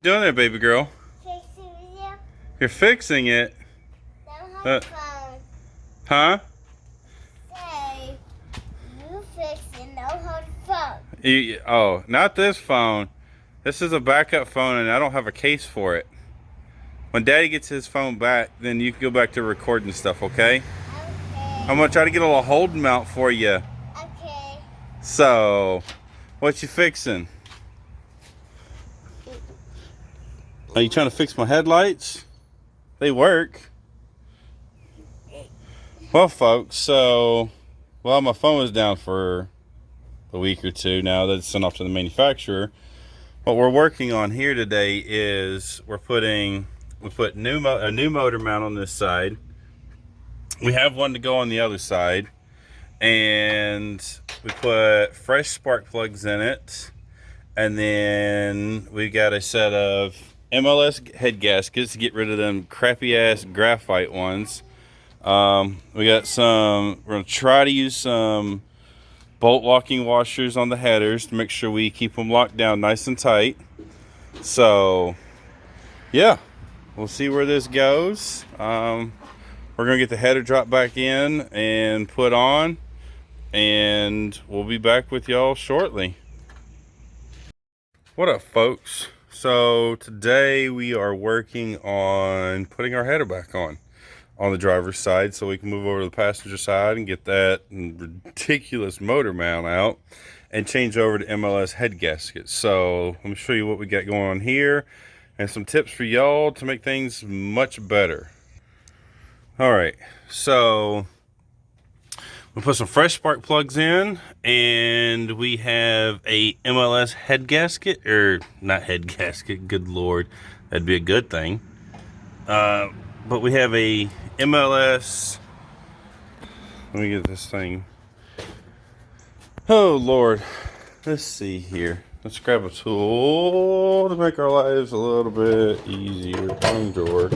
Doing there, baby girl? Fixing video. You're fixing it? Don't have phone. Huh? Say, you fixing, no hold phone. Oh, not this phone. This is a backup phone and I don't have a case for it. When Daddy gets his phone back, then you can go back to recording stuff, okay? Okay. I'm gonna try to get a little holding mount for you. Okay. So, what you fixing? Are you trying to fix my headlights? They work. Well, folks, well, my phone was down for a week or two now that it's sent off to the manufacturer. What we're working on here today is we put a new motor mount on this side. We have one to go on the other side, and we put fresh spark plugs in it, and then we got a set of MLS head gaskets to get rid of them crappy ass graphite ones. We got some. We're gonna try to use some bolt locking washers on the headers to make sure we keep them locked down nice and tight. So yeah, we'll see where this goes. We're gonna get the header drop back in and put on, and we'll be back with y'all shortly. What up, folks? So today we are working on putting our header back on the driver's side so we can move over to the passenger side and get that ridiculous motor mount out and change over to MLS head gaskets. So let me show you what we got going on here and some tips for y'all to make things much better. All right, so we put some fresh spark plugs in, and we have a MLS head gasket, or not head gasket, good Lord, that'd be a good thing. But we have a MLS, let me get this thing. Oh Lord, let's see here. Let's grab a tool to make our lives a little bit easier. Wrong drawer.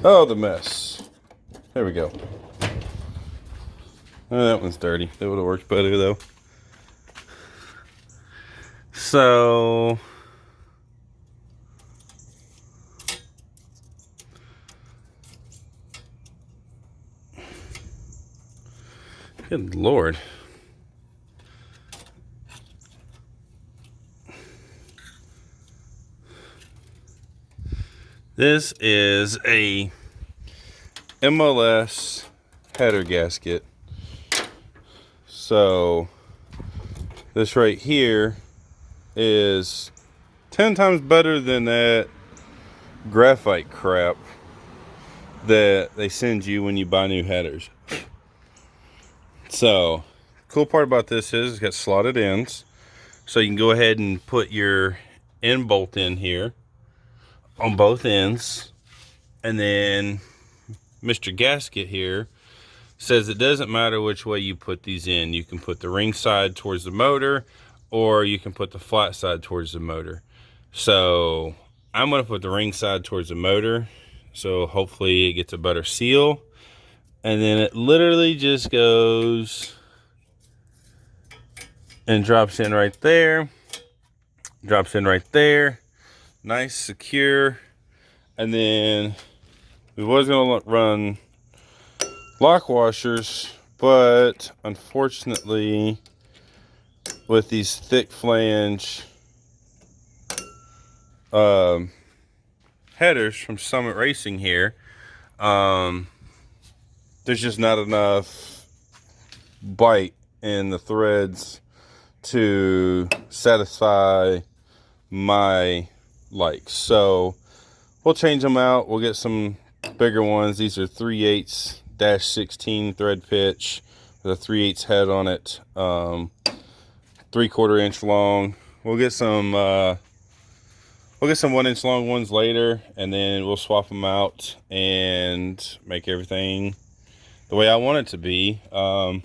Oh, the mess. There we go. Oh, that one's dirty. That would have worked better though. So good Lord. This is a MLS header gasket. So this right here is 10 times better than that graphite crap that they send you when you buy new headers. So cool part about this is it's got slotted ends, so you can go ahead and put your end bolt in here on both ends, and then Mr. Gasket here says it doesn't matter which way you put these in. You can put the ring side towards the motor, or you can put the flat side towards the motor. So I'm going to put the ring side towards the motor, so hopefully it gets a better seal. And then it literally just goes and drops in right there, drops in right there, nice, secure. And then we was going to run lock washers, but unfortunately with these thick flange headers from Summit Racing here, there's just not enough bite in the threads to satisfy my likes. So we'll change them out. We'll get some bigger ones. These are 3/8-16 thread pitch with a 3/8 head on it, 3/4 inch long. We'll get some 1 inch long ones later, and then we'll swap them out and make everything the way I want it to be. Got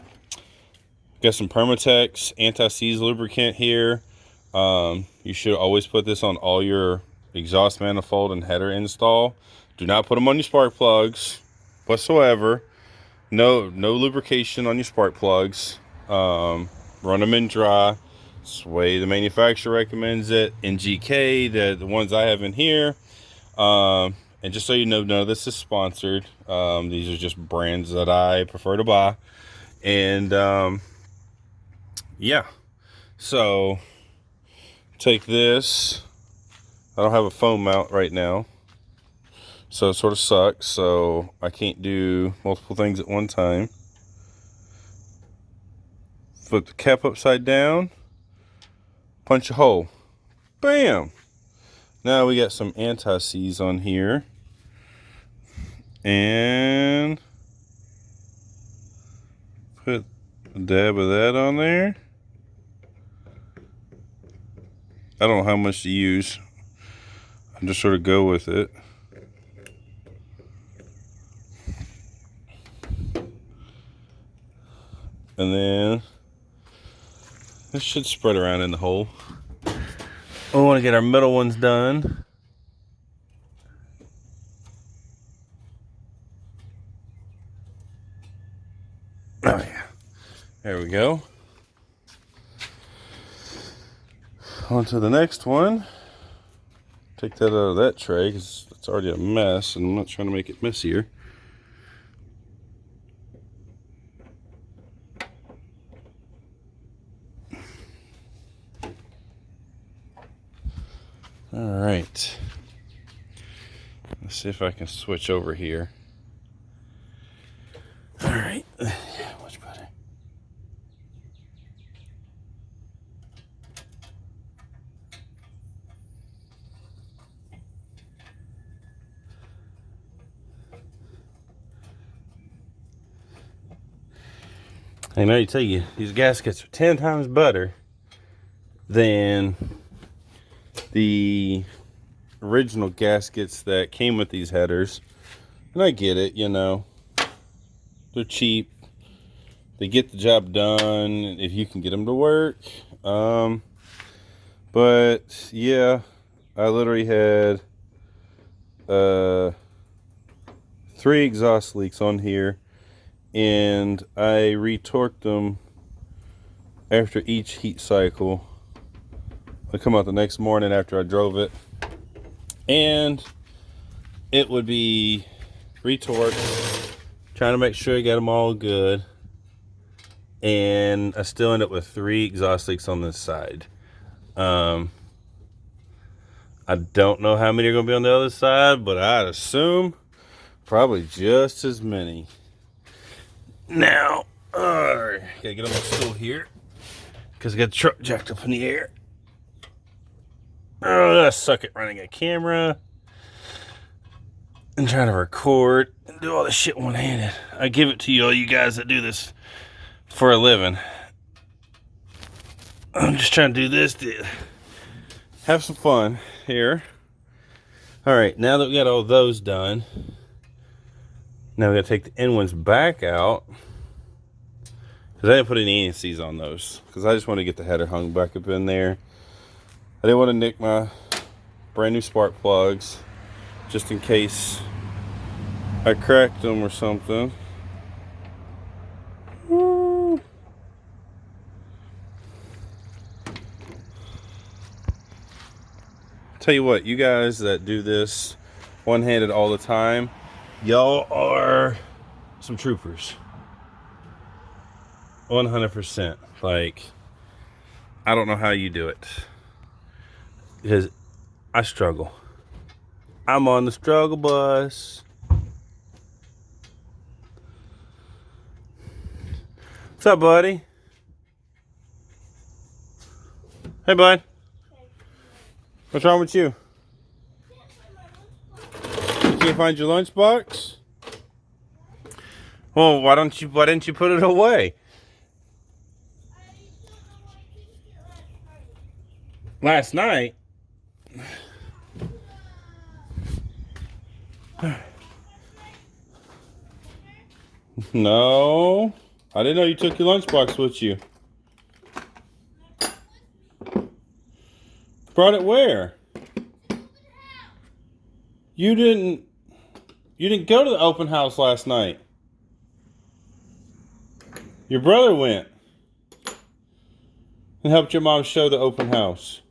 some Permatex anti-seize lubricant here. You should always put this on all your exhaust manifold and header install. Do not put them on your spark plugs whatsoever. No lubrication on your spark plugs. Run them in dry. It's the way the manufacturer recommends it. In GK, the ones I have in here. And just so you know, none of this is sponsored. These are just brands that I prefer to buy. And yeah. So take this. I don't have a phone mount right now, so it sort of sucks. So I can't do multiple things at one time. Flip the cap upside down. Punch a hole. Bam! Now we got some anti-seize on here. And put a dab of that on there. I don't know how much to use. I just sort of go with it. And then this should spread around in the hole. We want to get our middle ones done. Oh yeah, there we go. On to the next one. Take that out of that tray because it's already a mess and I'm not trying to make it messier. All right. Let's see if I can switch over here. All right. Much better. I know, you tell you, these gaskets are 10 times better than the original gaskets that came with these headers. And I get it, you know. They're cheap. They get the job done if you can get them to work. But yeah, I literally had 3 exhaust leaks on here. And I retorqued them after each heat cycle. I come out the next morning after I drove it, and it would be retorqued, trying to make sure I got them all good, and I still end up with 3 exhaust leaks on this side. I don't know how many are going to be on the other side, but I'd assume probably just as many. Now, gotta get on my stool here because I got the truck jacked up in the air. Oh, I suck at running a camera and trying to record and do all this shit one-handed. I give it to you, all you guys that do this for a living. I'm just trying to do this to have some fun here. All right, now that we got all those done, now we gotta take the end ones back out, because I didn't put any ANCs on those because I just want to get the header hung back up in there. I didn't want to nick my brand new spark plugs just in case I cracked them or something. Woo. Tell you what, you guys that do this one-handed all the time, y'all are some troopers. 100%. Like, I don't know how you do it, because I struggle. I'm on the struggle bus. What's up, buddy? Hey, bud. What's wrong with you? You can't find your lunchbox? Well, why didn't you put it away? Last night? No. I didn't know you took your lunchbox with you. Brought it where? You didn't go to the open house last night. Your brother went. And helped your mom show the open house.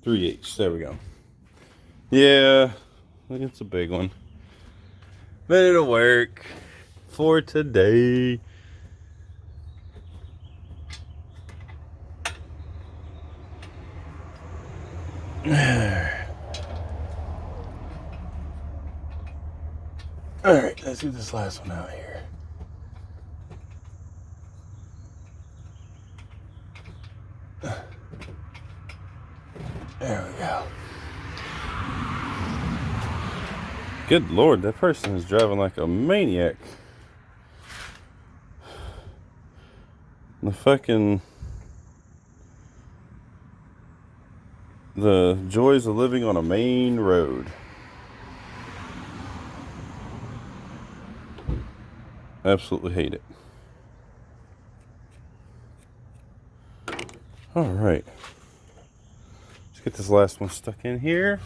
3/8. There we go. Yeah, it's a big one. But it'll work for today. Alright, let's get this last one out here. There we go. Good Lord, that person is driving like a maniac. The joys of living on a main road. Absolutely hate it. All right. Let's get this last one stuck in here.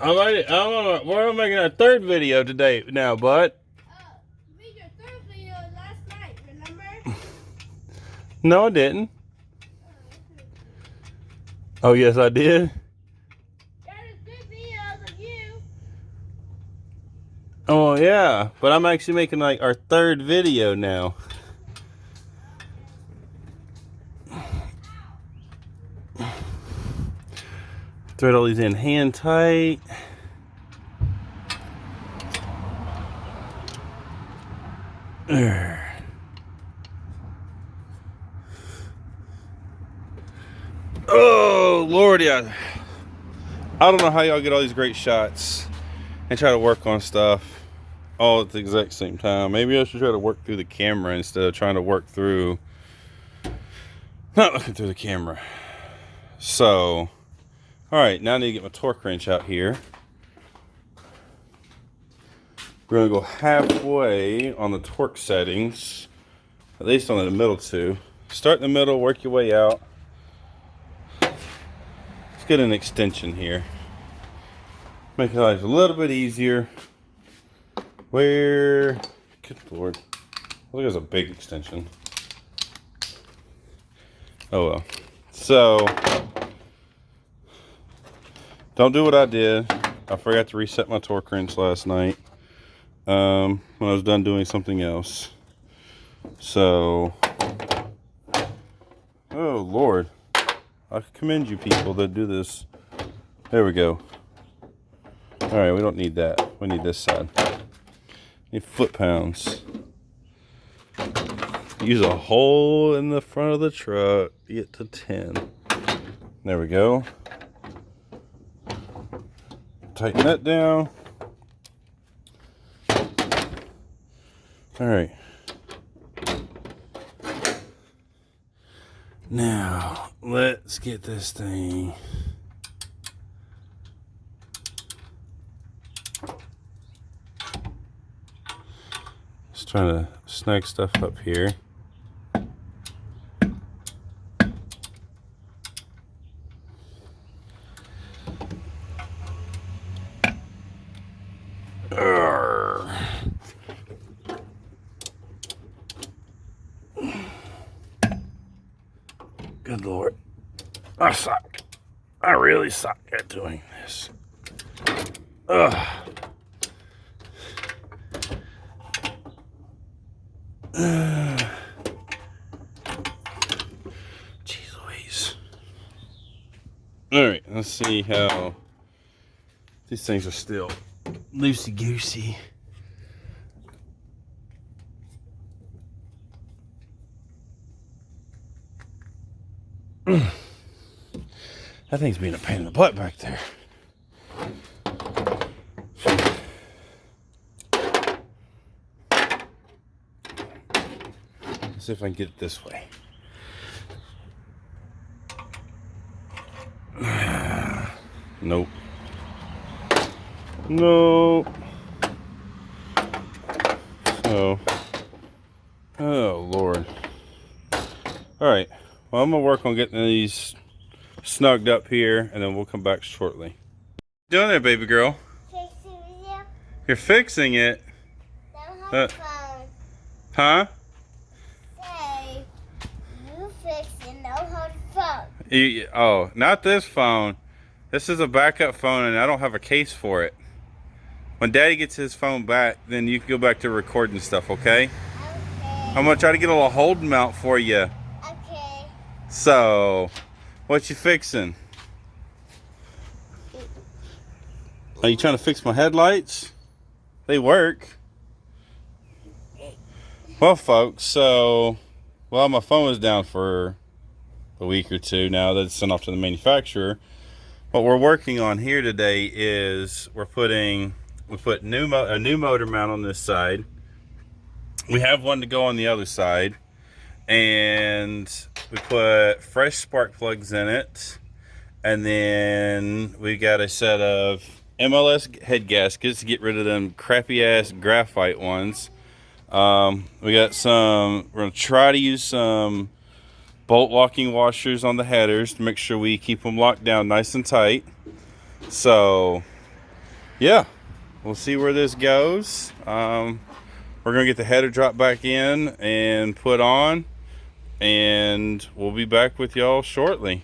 We're making our third video today now, bud. You made your third video last night, remember? No, I didn't. Oh, yes, I did. That is good videos of you. Oh, yeah. But I'm actually making like our third video now. Thread all these in hand tight. Oh, Lordy. I don't know how y'all get all these great shots and try to work on stuff all at the exact same time. Maybe I should try to work through the camera instead of trying to work through, not looking through the camera. So, all right, now I need to get my torque wrench out here. We're gonna go halfway on the torque settings, at least on the middle two. Start in the middle, work your way out. Let's get an extension here. Make life a little bit easier. Good Lord. Look, there's a big extension. Oh well. So, don't do what I did. I forgot to reset my torque wrench last night when I was done doing something else. So, oh Lord. I commend you people that do this. There we go. Alright, we don't need that. We need this side. Need foot-pounds. Use a hole in the front of the truck. Get to 10. There we go. Tighten that down. Alright. Now, let's get this thing. Just trying to snag stuff up here. Good Lord. I suck. I really suck at doing this. Ugh. Jeez Louise. Alright, let's see how these things are still loosey-goosey. That thing's being a pain in the butt back there. Let's see if I can get it this way. Nope. Nope. So, oh Lord. All right. Well, I'm gonna work on getting these snugged up here, and then we'll come back shortly. What are you doing there, baby girl? Fixing video. You're fixing it. My Uh, phone huh? say you fixing no whole phone. Oh, not this phone. This is a backup phone, and I don't have a case for it. When Daddy gets his phone back, then you can go back to recording stuff, okay? Okay. I'm gonna try to get a little hold mount for you. Okay. So, what you fixing? Are you trying to fix my headlights? They work. Well, folks, well, my phone was down for a week or two now that it's sent off to the manufacturer. What we're working on here today is we put a new motor mount on this side. We have one to go on the other side, and we put fresh spark plugs in it, and then we got a set of MLS head gaskets to get rid of them crappy ass graphite ones. We got some. We're gonna try to use some bolt locking washers on the headers to make sure we keep them locked down nice and tight. So, yeah, we'll see where this goes. We're gonna get the header drop back in and put on, and we'll be back with y'all shortly.